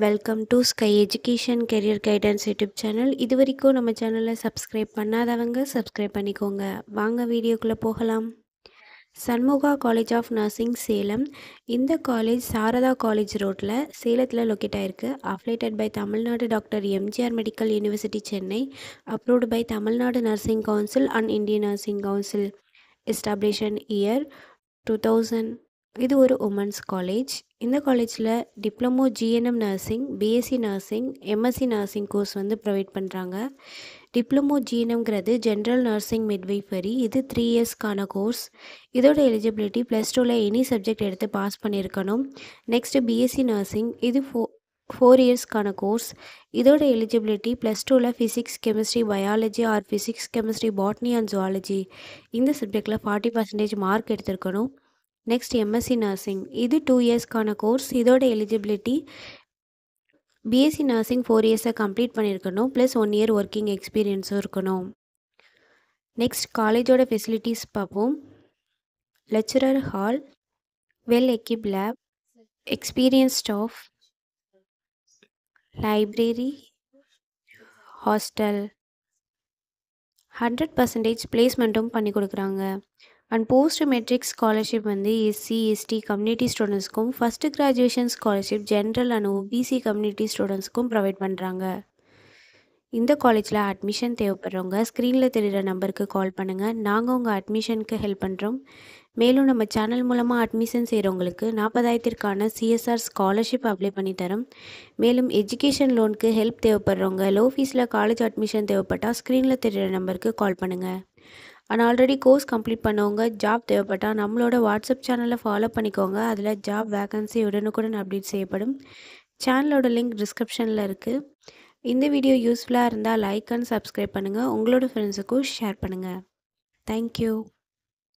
Welcome to sky education career guidance YouTube channel. இது வரைக்கும் நம்ம சேனலை சப்ஸ்கிரைப் பண்ணாதவங்க சப்ஸ்கிரைப் பண்ணிக்கோங்க. வாங்க வீடியோக்குள்ளே போகலாம். Shanmuga college of nursing Salem. இந்த காலேஜ் சாரதா காலேஜ் ரோட்டில் சேலத்தில் லொக்கேட் ஆகிருக்கு. Affiliated by Tamil Nadu doctor MGR medical university Chennai. Approved by Tamil Nadu nursing council and Indian nursing council. Establishment year 2000. இது ஒரு உமன்ஸ் காலேஜ். இந்த காலேஜில் diploma GNM nursing, BSc nursing, MSc nursing course provide பண்ணுறாங்க. Diploma ஜிஎன்எம்ங்கிறது general nursing midwifery. இது 3 இயர்ஸ்க்கான course. இதோட eligibility +2ல் எனி சப்ஜெக்ட் எடுத்து பாஸ் பண்ணியிருக்கணும். Next BSc nursing. இது 4 இயர்ஸ்க்கான கோர்ஸ். இதோட எலிஜிபிலிட்டி +2ல் physics, chemistry, biology or physics, chemistry, botany and zoology இந்த சப்ஜெக்டில் 40% மார்க் எடுத்திருக்கணும். Next MSc nursing. இது 2 இயர்ஸ்க்கான கோர்ஸ். இதோட எலிஜிபிலிட்டி பிஎஸ்சி நர்சிங் 4 இயர்ஸை கம்ப்ளீட் பண்ணியிருக்கணும், ப்ளஸ் 1 இயர் ஒர்க்கிங் எக்ஸ்பீரியன்ஸும் இருக்கணும். நெக்ஸ்ட் காலேஜோட ஃபெசிலிட்டிஸ் பார்ப்போம். Lecturer hall, well equipped lab, experience staff, library, hostel, 100% பிளேஸ்மெண்ட்டும் பண்ணி கொடுக்குறாங்க. And post matric scholarship SC, ST community ஸ்டூடெண்ட்ஸ்க்கும், first graduation scholarship general and OBC community ஸ்டூடெண்ட்ஸ்க்கும் ப்ரொவைட் பண்ணுறாங்க. இந்த காலேஜில் அட்மிஷன் தேவைப்படுறவங்க ஸ்க்ரீனில் தெரிகிற நம்பருக்கு கால் பண்ணுங்கள். நாங்கள் உங்கள் அட்மிஷனுக்கு ஹெல்ப் பண்ணுறோம். மேலும் நம்ம சேனல் மூலமாக அட்மிஷன் செய்கிறவங்களுக்கு 40,000க்கான சிஎஸ்ஆர் ஸ்காலர்ஷிப் அப்ளை பண்ணித்தரோம். மேலும் எஜுகேஷன் லோனுக்கு ஹெல்ப் தேவைப்படுறவங்க லோ ஃபீஸில் காலேஜ் அட்மிஷன் தேவைப்பட்டால் ஸ்க்ரீனில் தெரிகிற நம்பருக்கு கால் பண்ணுங்கள். அண்ட் ஆல்ரெடி கோர்ஸ் கம்ப்ளீட் பண்ணவங்க ஜாப் தேவைப்பட்டால் நம்மளோட வாட்ஸ்அப் சேனலை ஃபாலோ பண்ணிக்கோங்க. அதில் ஜாப் வேகன்சி உடனுக்குடன் அப்டேட் செய்யப்படும். சேனலோட லிங்க் டிஸ்கிரிப்ஷனில் இருக்குது. இந்த வீடியோ யூஸ்ஃபுல்லாக இருந்தால் லைக் அண்ட் சப்ஸ்கிரைப் பண்ணுங்கள். உங்களோட ஃப்ரெண்ட்ஸுக்கும் ஷேர் பண்ணுங்கள். தேங்க்யூ.